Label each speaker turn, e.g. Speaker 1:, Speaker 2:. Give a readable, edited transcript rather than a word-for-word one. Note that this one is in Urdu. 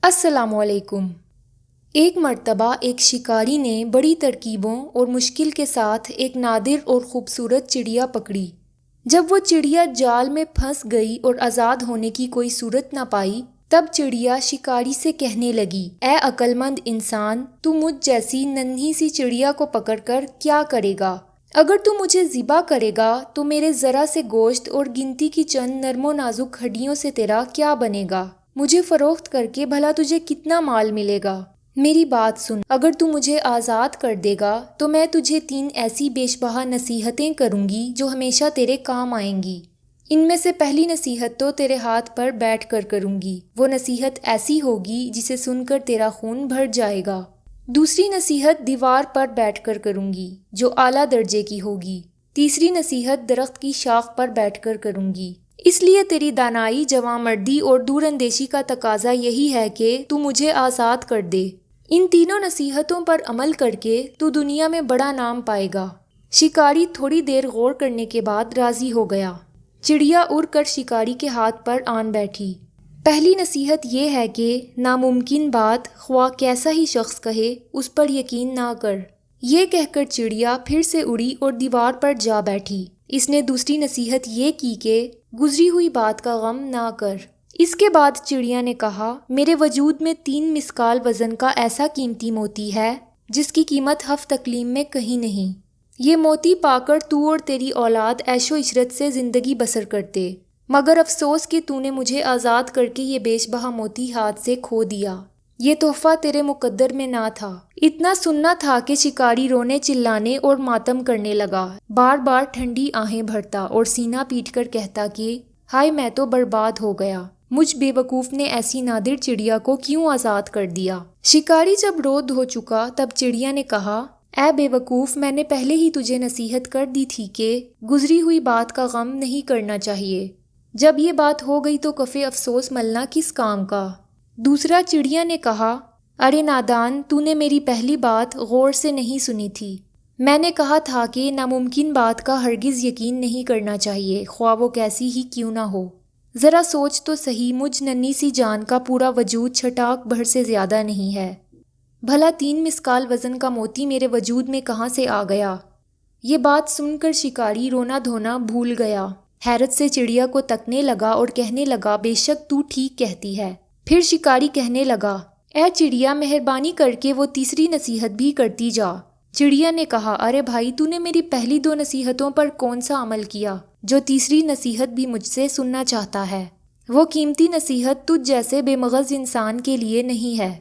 Speaker 1: السلام علیکم۔ ایک مرتبہ ایک شکاری نے بڑی ترکیبوں اور مشکل کے ساتھ ایک نادر اور خوبصورت چڑیا پکڑی۔ جب وہ چڑیا جال میں پھنس گئی اور آزاد ہونے کی کوئی صورت نہ پائی، تب چڑیا شکاری سے کہنے لگی، اے عقل مند انسان، تو مجھ جیسی ننھی سی چڑیا کو پکڑ کر کیا کرے گا؟ اگر تو مجھے ذبح کرے گا تو میرے ذرا سے گوشت اور گنتی کی چند نرم و نازک ہڈیوں سے تیرا کیا بنے گا؟ مجھے فروخت کر کے بھلا تجھے کتنا مال ملے گا؟ میری بات سن، اگر تو مجھے آزاد کر دے گا تو میں تجھے 3 ایسی بیش بہا نصیحتیں کروں گی جو ہمیشہ تیرے کام آئیں گی۔ ان میں سے پہلی نصیحت تو تیرے ہاتھ پر بیٹھ کر کروں گی۔ وہ نصیحت ایسی ہوگی جسے سن کر تیرا خون بھر جائے گا۔ دوسری نصیحت دیوار پر بیٹھ کر کروں گی جو اعلیٰ درجے کی ہوگی۔ تیسری نصیحت درخت کی شاخ پر بیٹھ کر کروں گی۔ اس لیے تیری دانائی، جواں مردی اور دور اندیشی کا تقاضا یہی ہے کہ تو مجھے آزاد کر دے۔ ان تینوں نصیحتوں پر عمل کر کے تو دنیا میں بڑا نام پائے گا۔ شکاری تھوڑی دیر غور کرنے کے بعد راضی ہو گیا۔ چڑیا اڑ کر شکاری کے ہاتھ پر آن بیٹھی۔ پہلی نصیحت یہ ہے کہ ناممکن بات خواہ کیسا ہی شخص کہے اس پر یقین نہ کر۔ یہ کہہ کر چڑیا پھر سے اڑی اور دیوار پر جا بیٹھی۔ اس نے دوسری نصیحت یہ کی کہ گزری ہوئی بات کا غم نہ کر۔ اس کے بعد چڑیا نے کہا، میرے وجود میں 3 مسکال وزن کا ایسا قیمتی موتی ہے جس کی قیمت 7 اقلیم میں کہیں نہیں۔ یہ موتی پا کر تو اور تیری اولاد عیش و عشرت سے زندگی بسر کرتے، مگر افسوس کہ تو نے مجھے آزاد کر کے یہ بیش بہا موتی ہاتھ سے کھو دیا۔ یہ تحفہ تیرے مقدر میں نہ تھا۔ اتنا سننا تھا کہ شکاری رونے چلانے اور ماتم کرنے لگا، بار بار ٹھنڈی آہیں بھرتا اور سینہ پیٹ کر کہتا کہ ہائے میں تو برباد ہو گیا، مجھ بے وقوف نے ایسی نادر چڑیا کو کیوں آزاد کر دیا؟ شکاری جب رو دھو چکا تب چڑیا نے کہا، اے بے وقوف، میں نے پہلے ہی تجھے نصیحت کر دی تھی کہ گزری ہوئی بات کا غم نہیں کرنا چاہیے۔ جب یہ بات ہو گئی تو کفِ افسوس ملنا کس کام کا؟ دوسرا چڑیا نے کہا، ارے نادان، تو نے میری پہلی بات غور سے نہیں سنی تھی۔ میں نے کہا تھا کہ ناممکن بات کا ہرگز یقین نہیں کرنا چاہیے، خواہ وہ کیسی ہی کیوں نہ ہو۔ ذرا سوچ تو صحیح، مجھ ننھی سی جان کا پورا وجود چھٹاک بھر سے زیادہ نہیں ہے۔ بھلا 3 مسکال وزن کا موتی میرے وجود میں کہاں سے آ گیا؟ یہ بات سن کر شکاری رونا دھونا بھول گیا، حیرت سے چڑیا کو تکنے لگا اور کہنے لگا، بے شک تو ٹھیک کہتی ہے۔ پھر شکاری کہنے لگا، اے چڑیا، مہربانی کر کے وہ تیسری نصیحت بھی کرتی جا۔ چڑیا نے کہا، ارے بھائی، تو نے میری پہلی 2 نصیحتوں پر کون سا عمل کیا جو تیسری نصیحت بھی مجھ سے سننا چاہتا ہے؟ وہ قیمتی نصیحت تجھ جیسے بے مغز انسان کے لیے نہیں ہے۔